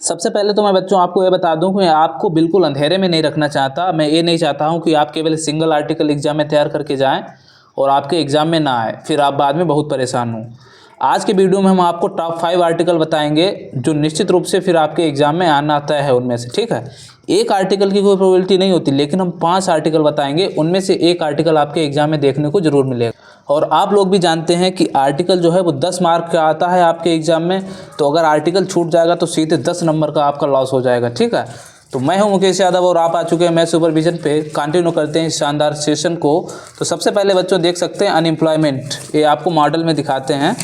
सबसे पहले तो मैं बच्चों आपको ये बता दूं कि आपको बिल्कुल अंधेरे में नहीं रखना चाहता। मैं ये नहीं चाहता हूं कि आप केवल सिंगल आर्टिकल एग्जाम में तैयार करके जाएं और आपके एग्ज़ाम में ना आए, फिर आप बाद में बहुत परेशान हों। आज के वीडियो में हम आपको टॉप 5 आर्टिकल बताएंगे जो निश्चित रूप से फिर आपके एग्ज़ाम में आना तय है उनमें से, ठीक है। एक आर्टिकल की कोई प्रोबेबिलिटी नहीं होती, लेकिन हम 5 आर्टिकल बताएंगे, उनमें से एक आर्टिकल आपके एग्ज़ाम में देखने को जरूर मिलेगा। और आप लोग भी जानते हैं कि आर्टिकल जो है वो 10 मार्क का आता है आपके एग्ज़ाम में, तो अगर आर्टिकल छूट जाएगा तो सीधे 10 नंबर का आपका लॉस हो जाएगा, ठीक है। तो मैं हूं मुकेश यादव और आप आ चुके हैं मैथ सुपरविजन पे। कंटिन्यू करते हैं इस शानदार सेशन को। तो सबसे पहले बच्चों देख सकते हैं अनएम्प्लॉयमेंट, ये आपको मॉडल में दिखाते हैं।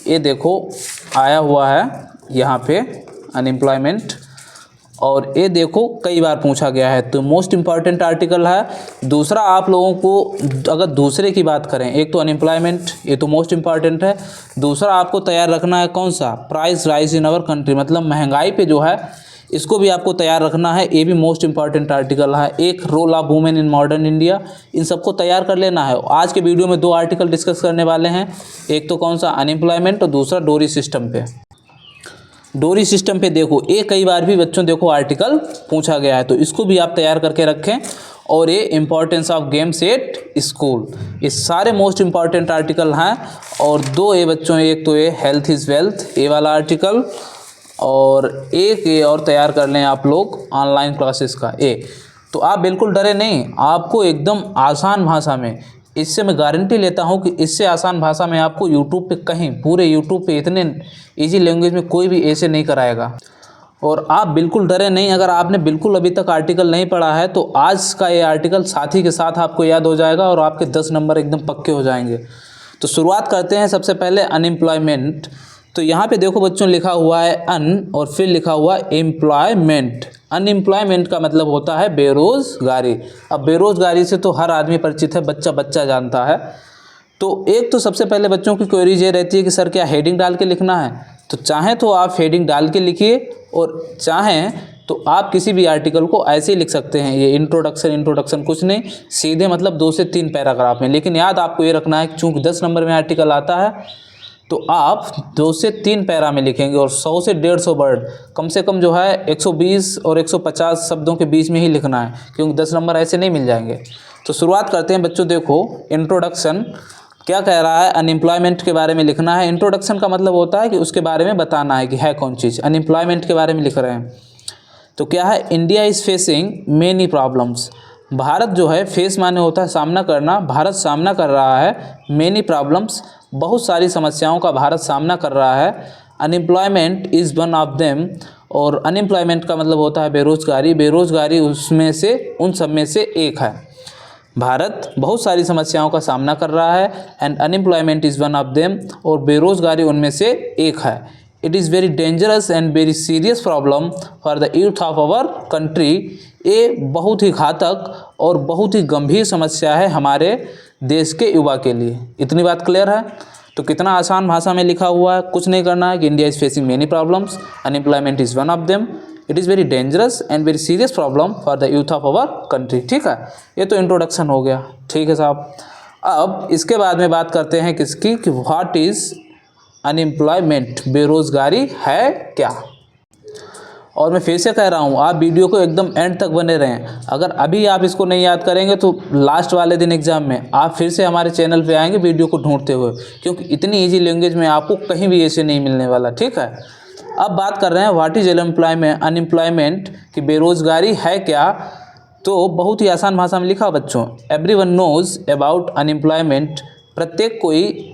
ये देखो आया हुआ है यहाँ पे अनएम्प्लॉयमेंट, और ये देखो कई बार पूछा गया है, तो मोस्ट इम्पॉर्टेंट आर्टिकल है। दूसरा आप लोगों को अगर दूसरे की बात करें, एक तो अनएम्प्लॉयमेंट, ये तो मोस्ट इम्पॉर्टेंट है। दूसरा आपको तैयार रखना है कौन सा, price rise in our country, मतलब महंगाई पे जो है इसको भी आपको तैयार रखना है, ये भी मोस्ट इंपॉर्टेंट आर्टिकल है। एक role of women in modern India, इन सबको तैयार कर लेना है। आज के वीडियो में 2 आर्टिकल डिस्कस करने वाले हैं, एक तो कौन सा अनएम्प्लॉयमेंट और दूसरा डोरी सिस्टम पे। डोरी सिस्टम पे देखो ये कई बार भी बच्चों देखो आर्टिकल पूछा गया है, तो इसको भी आप तैयार करके रखें। और ये importance of games at school, ये सारे मोस्ट इम्पॉर्टेंट आर्टिकल हैं। और 2 ये बच्चों, एक तो ये हेल्थ इज़ वेल्थ, ये वाला आर्टिकल, और एक ये और तैयार कर लें आप लोग ऑनलाइन क्लासेस का ए। तो आप बिल्कुल डरे नहीं, आपको एकदम आसान भाषा में, इससे मैं गारंटी लेता हूं कि इससे आसान भाषा में आपको यूट्यूब पे कहीं, पूरे यूट्यूब पे इतने इजी लैंग्वेज में कोई भी ऐसे नहीं कराएगा। और आप बिल्कुल डरे नहीं, अगर आपने बिल्कुल अभी तक आर्टिकल नहीं पढ़ा है तो आज का ये आर्टिकल साथ ही के साथ आपको याद हो जाएगा और आपके 10 नंबर एकदम पक्के हो जाएंगे। तो शुरुआत करते हैं सबसे पहले अनएम्प्लॉयमेंट। तो यहाँ पे देखो बच्चों लिखा हुआ है अन और फिर लिखा हुआ है एम्प्लॉयमेंट। अनएम्प्लॉयमेंट का मतलब होता है बेरोज़गारी। अब बेरोज़गारी से तो हर आदमी परिचित है, बच्चा बच्चा जानता है। तो एक तो सबसे पहले बच्चों की क्वेरीज ये रहती है कि सर क्या हेडिंग डाल के लिखना है, तो चाहें तो आप हेडिंग डाल के लिखिए और चाहें तो आप किसी भी आर्टिकल को ऐसे ही लिख सकते हैं। ये इंट्रोडक्शन कुछ नहीं, सीधे मतलब 2 से 3 पैराग्राफ में। लेकिन याद आपको ये रखना है कि चूँकि 10 नंबर में आर्टिकल आता है तो आप 2 से 3 पैरा में लिखेंगे और 100 से 150 वर्ड कम से कम जो है 120 और 150 शब्दों के बीच में ही लिखना है, क्योंकि 10 नंबर ऐसे नहीं मिल जाएंगे। तो शुरुआत करते हैं बच्चों। देखो इंट्रोडक्शन क्या कह रहा है, अनएम्प्लॉयमेंट के बारे में लिखना है। इंट्रोडक्शन का मतलब होता है कि उसके बारे में बताना है कि है कौन चीज़। अनएम्प्लॉयमेंट के बारे में लिख रहे हैं तो क्या है, India is facing many problems. Bharat जो है, फेस माने होता है सामना करना, भारत सामना कर रहा है मेनी प्रॉब्लम्स, बहुत सारी समस्याओं का भारत सामना कर रहा है। Unemployment is one of them, और अनएम्प्लॉयमेंट का मतलब होता है बेरोज़गारी, बेरोज़गारी उसमें से, उन सब में से एक है। भारत बहुत सारी समस्याओं का सामना कर रहा है and unemployment is one of them, और बेरोज़गारी उनमें से एक है। It is very dangerous and very serious problem for the youth of our country. ये बहुत ही घातक और बहुत ही गंभीर समस्या है हमारे देश के युवा के लिए। इतनी बात क्लियर है। तो कितना आसान भाषा में लिखा हुआ है, कुछ नहीं करना है कि India is facing many problems, unemployment is one of them, it is very dangerous and very serious problem for the youth of our country. ठीक है, ये तो इंट्रोडक्शन हो गया। ठीक है साहब, अब इसके बाद में बात करते हैं किसकी, कि व्हाट इज़ अनएम्प्लॉयमेंट, बेरोज़गारी है क्या। और मैं फिर से कह रहा हूँ, आप वीडियो को एकदम एंड तक बने रहें। अगर अभी आप इसको नहीं याद करेंगे तो लास्ट वाले दिन एग्जाम में आप फिर से हमारे चैनल पे आएंगे वीडियो को ढूंढते हुए, क्योंकि इतनी इजी लैंग्वेज में आपको कहीं भी ऐसे नहीं मिलने वाला। ठीक है, अब बात कर रहे हैं व्हाट इज अनएम्प्लॉयमेंट, कि बेरोज़गारी है क्या। तो बहुत ही आसान भाषा में लिखा बच्चों, एवरीवन नोज अबाउट अनएम्प्लॉयमेंट, प्रत्येक कोई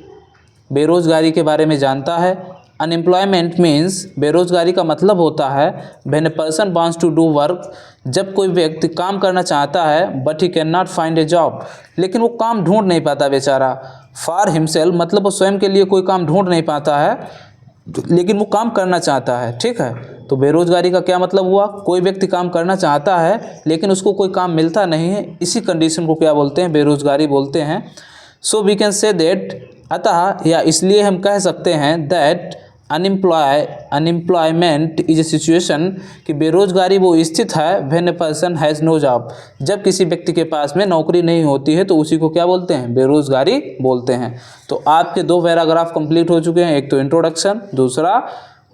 बेरोज़गारी के बारे में जानता है। अनएम्प्लॉयमेंट मीन्स, बेरोज़गारी का मतलब होता है when a person wants to do work, जब कोई व्यक्ति काम करना चाहता है but he can not find a job, लेकिन वो काम ढूंढ नहीं पाता बेचारा। फॉर हिमसेल्फ, मतलब वो स्वयं के लिए कोई काम ढूंढ नहीं पाता है, लेकिन वो काम करना चाहता है। ठीक है, तो बेरोज़गारी का क्या मतलब हुआ, कोई व्यक्ति काम करना चाहता है लेकिन उसको कोई काम मिलता नहीं है, इसी कंडीशन को क्या बोलते हैं, बेरोज़गारी बोलते हैं। So we can say that, अतः या इसलिए हम कह सकते हैं that unemployment is a situation, कि बेरोज़गारी वो स्थित है when a person has no job, जब किसी व्यक्ति के पास में नौकरी नहीं होती है तो उसी को क्या बोलते हैं, बेरोज़गारी बोलते हैं। तो आपके 2 पैराग्राफ कंप्लीट हो चुके हैं, एक तो इंट्रोडक्शन, दूसरा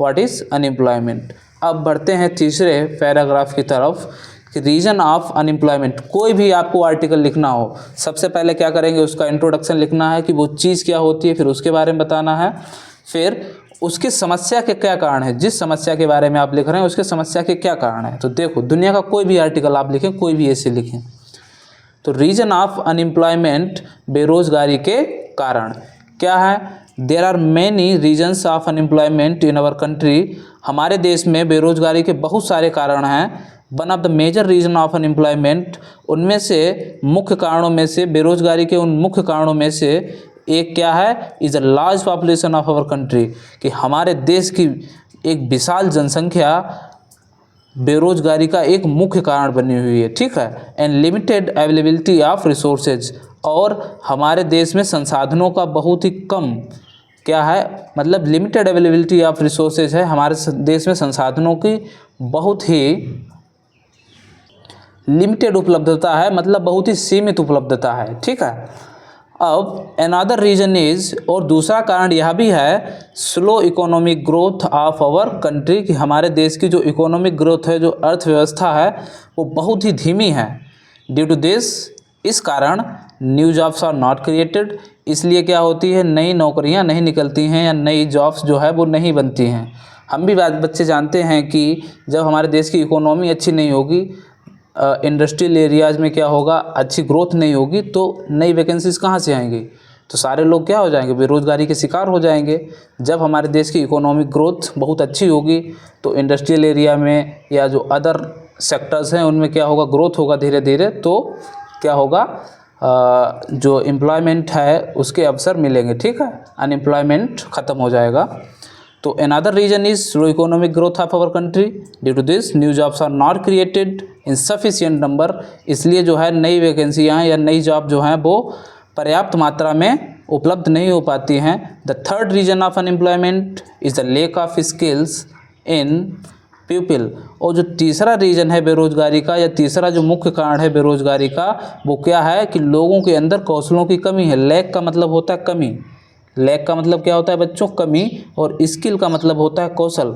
व्हाट इज़ अनएम्प्लॉयमेंट। अब बढ़ते हैं तीसरे पैराग्राफ की तरफ कि रीजन ऑफ अनएम्प्लॉयमेंट। कोई भी आपको आर्टिकल लिखना हो, सबसे पहले क्या करेंगे, उसका इंट्रोडक्शन लिखना है कि वो चीज़ क्या होती है, फिर उसके बारे में बताना है, फिर उसकी समस्या के क्या कारण है, जिस समस्या के बारे में आप लिख रहे हैं उसके समस्या के क्या कारण है। तो देखो, दुनिया का कोई भी आर्टिकल आप लिखें, कोई भी ऐसे लिखें, तो रीजन ऑफ अनएम्प्लॉयमेंट, बेरोजगारी के कारण क्या है। There are many reasons of unemployment in our country. हमारे देश में बेरोजगारी के बहुत सारे कारण हैं। One of the major reason of unemployment, उनमें से मुख्य कारणों में से, बेरोजगारी के उन मुख्य कारणों में से एक क्या है, is a large population of our country, कि हमारे देश की एक विशाल जनसंख्या बेरोजगारी का एक मुख्य कारण बनी हुई है, ठीक है। And limited availability of resources, और हमारे देश में संसाधनों का बहुत ही कम क्या है, मतलब लिमिटेड अवेलेबिलिटी ऑफ रिसोर्सेज है, हमारे देश में संसाधनों की बहुत ही लिमिटेड उपलब्धता है, मतलब बहुत ही सीमित उपलब्धता है, ठीक है। अब अनदर रीजन इज, और दूसरा कारण यह भी है, slow economic growth of our country, कि हमारे देश की जो इकोनॉमिक ग्रोथ है, जो अर्थव्यवस्था है, वो बहुत ही धीमी है। ड्यू टू दिस, इस कारण new jobs are not created, इसलिए क्या होती है, नई नौकरियां नहीं निकलती हैं या नई जॉब्स जो है वो नहीं बनती हैं। हम भी बच्चे जानते हैं कि जब हमारे देश की इकोनॉमी अच्छी नहीं होगी, इंडस्ट्रियल एरियाज़ में क्या होगा, अच्छी ग्रोथ नहीं होगी, तो नई वैकेंसीज़ कहाँ से आएंगी, तो सारे लोग क्या हो जाएंगे, बेरोजगारी के शिकार हो जाएंगे। जब हमारे देश की इकोनॉमिक ग्रोथ बहुत अच्छी होगी तो इंडस्ट्रियल एरिया में या जो अदर सेक्टर्स हैं उनमें क्या होगा, ग्रोथ होगा धीरे धीरे, तो क्या होगा, जो एम्प्लॉयमेंट है उसके अवसर मिलेंगे, ठीक है, अनएम्प्लॉयमेंट ख़त्म हो जाएगा। तो another reason is slow economic growth of our country, due to this new jobs are not created in sufficient number, इसलिए जो है नई वैकेंसियाँ या नई जॉब जो हैं वो पर्याप्त मात्रा में उपलब्ध नहीं हो पाती हैं। The third reason of unemployment is the lack of skills in people, और जो तीसरा रीजन है बेरोजगारी का, या तीसरा जो मुख्य कारण है बेरोजगारी का, वो क्या है कि लोगों के अंदर कौशलों की कमी है। लैक का मतलब होता है कमी, लैक का मतलब क्या होता है बच्चों, कमी, और स्किल का मतलब होता है कौशल,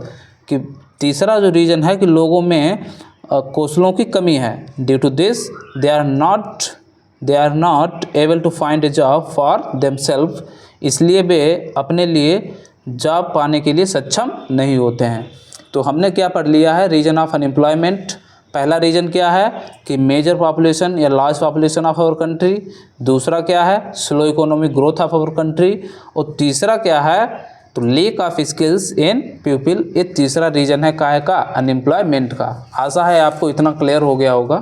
कि तीसरा जो रीजन है कि लोगों में कौशलों की कमी है। Due to this they are not able to find a job for themselves, इसलिए वे अपने लिए जॉब पाने के लिए सक्षम नहीं होते हैं। तो हमने क्या पढ़ लिया है, रीजन ऑफ अनएम्प्लॉयमेंट। पहला रीजन क्या है कि मेजर पॉपुलेशन या large population of our country, दूसरा क्या है, slow economic growth of our country, और तीसरा क्या है, तो lack of skills in people. ये तीसरा रीजन है काहे का, अनएम्प्लॉयमेंट का। आशा है आपको इतना क्लियर हो गया होगा।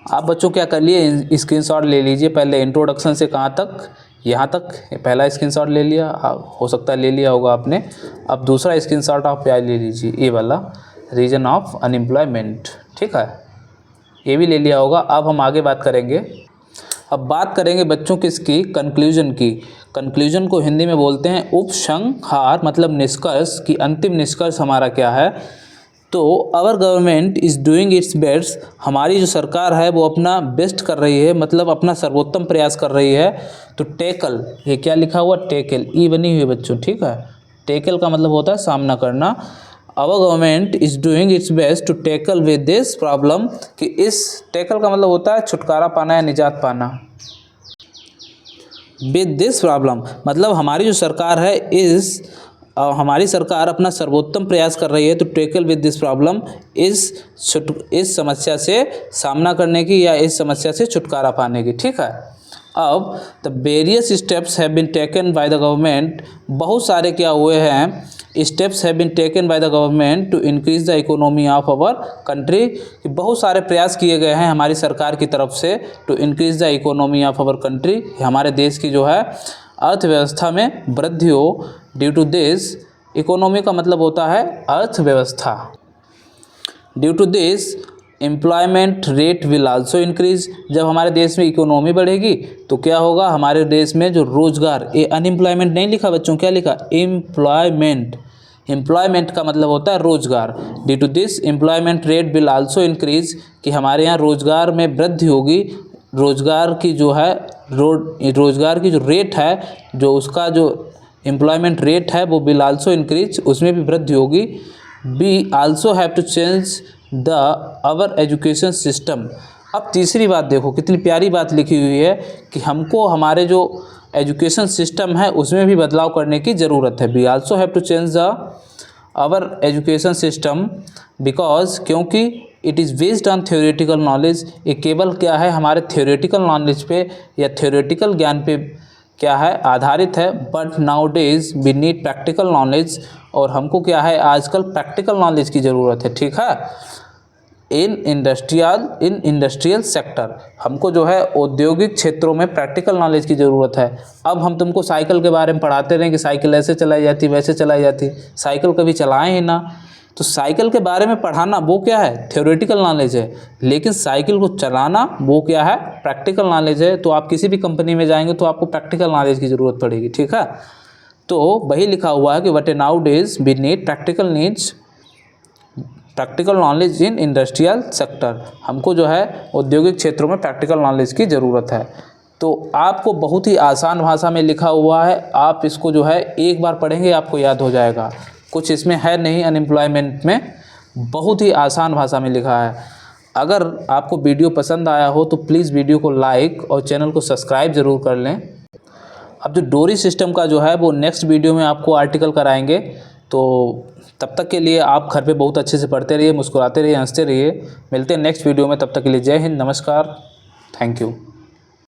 आप बच्चों क्या कर लिए, स्क्रीनशॉट ले लीजिए, पहले इंट्रोडक्शन से कहाँ तक, यहाँ तक पहला स्क्रीनशॉट ले लिया, हो सकता है ले लिया होगा आपने। अब दूसरा स्क्रीनशॉट आप क्या ले लीजिए, ये वाला रीजन ऑफ अनएम्प्लॉयमेंट, ठीक है, ये भी ले लिया होगा। अब हम आगे बात करेंगे। अब बात करेंगे बच्चों किसकी, कंक्लूजन की। कंक्लूजन को हिंदी में बोलते हैं उपसंहार, मतलब निष्कर्ष, कि अंतिम निष्कर्ष हमारा क्या है। तो our government is doing its best, हमारी जो सरकार है वो अपना बेस्ट कर रही है, मतलब अपना सर्वोत्तम प्रयास कर रही है। तो टेकल, ये क्या लिखा हुआ, टेकल, ई बनी हुई है बच्चों, ठीक है। टेकल का मतलब होता है सामना करना। Our government is doing its best to tackle with this problem, कि इस टेकल का मतलब होता है छुटकारा पाना या निजात पाना। विद दिस प्रॉब्लम मतलब हमारी जो सरकार है हमारी सरकार अपना सर्वोत्तम प्रयास कर रही है, तो टेकल विद दिस प्रॉब्लम, इस समस्या से सामना करने की या इस समस्या से छुटकारा पाने की, ठीक है। अब the various steps have been taken by the government, बहुत सारे क्या हुए हैं, steps have been taken by the government to increase the economy of our country, बहुत सारे प्रयास किए गए हैं हमारी सरकार की तरफ से to increase the economy of our country, हमारे देश की जो है अर्थव्यवस्था में वृद्धि हो। ड्यू टू दिस, इकोनॉमी का मतलब होता है अर्थव्यवस्था। Due to this employment rate will also increase, जब हमारे देश में इकोनॉमी बढ़ेगी तो क्या होगा, हमारे देश में जो रोजगार, ये अनएम्प्लॉयमेंट नहीं लिखा बच्चों, क्या लिखा, एम्प्लॉयमेंट, एम्प्लॉयमेंट का मतलब होता है रोजगार। Due to this employment rate will also increase, कि हमारे यहाँ रोजगार में वृद्धि होगी, रोजगार की जो है रोजगार की जो रेट है, जो उसका जो एम्प्लॉयमेंट रेट है वो विल आल्सो इंक्रीज, उसमें भी वृद्धि होगी। We also have to change the our education system. अब तीसरी बात देखो, कितनी प्यारी बात लिखी हुई है कि हमको हमारे जो एजुकेशन सिस्टम है उसमें भी बदलाव करने की ज़रूरत है। We also have to change the our education system because, क्योंकि it is based on theoretical knowledge, ये केवल क्या है हमारे थ्योरेटिकल नॉलेज पे या थ्योरेटिकल ज्ञान पे क्या है आधारित है। But now days we need practical knowledge, और हमको क्या है आजकल प्रैक्टिकल नॉलेज की ज़रूरत है। ठीक है, इन इंडस्ट्रियल सेक्टर, हमको जो है औद्योगिक क्षेत्रों में प्रैक्टिकल नॉलेज की ज़रूरत है। अब हम तुमको साइकिल के बारे में पढ़ाते रहें कि साइकिल ऐसे चलाई जाती वैसे चलाई जाती, साइकिल कभी चलाएं ही ना, तो साइकिल के बारे में पढ़ाना वो क्या है थ्योरेटिकल नॉलेज है, लेकिन साइकिल को चलाना वो क्या है प्रैक्टिकल नॉलेज है। तो आप किसी भी कंपनी में जाएंगे तो आपको प्रैक्टिकल नॉलेज की ज़रूरत पड़ेगी। ठीक है, तो वही लिखा हुआ है कि what now days we need practical knowledge in industrial sector, हमको जो है औद्योगिक क्षेत्रों में प्रैक्टिकल नॉलेज की ज़रूरत है। तो आपको बहुत ही आसान भाषा में लिखा हुआ है, आप इसको जो है एक बार पढ़ेंगे आपको याद हो जाएगा, कुछ इसमें है नहीं अनएम्प्लॉयमेंट में, बहुत ही आसान भाषा में लिखा है। अगर आपको वीडियो पसंद आया हो तो प्लीज़ वीडियो को लाइक और चैनल को सब्सक्राइब ज़रूर कर लें। अब जो डोरी सिस्टम का जो है वो नेक्स्ट वीडियो में आपको आर्टिकल कराएंगे, तो तब तक के लिए आप घर पे बहुत अच्छे से पढ़ते रहिए, मुस्कुराते रहिए, हंसते रहिए। मिलते हैं नेक्स्ट वीडियो में, तब तक के लिए जय हिंद, नमस्कार, थैंक यू।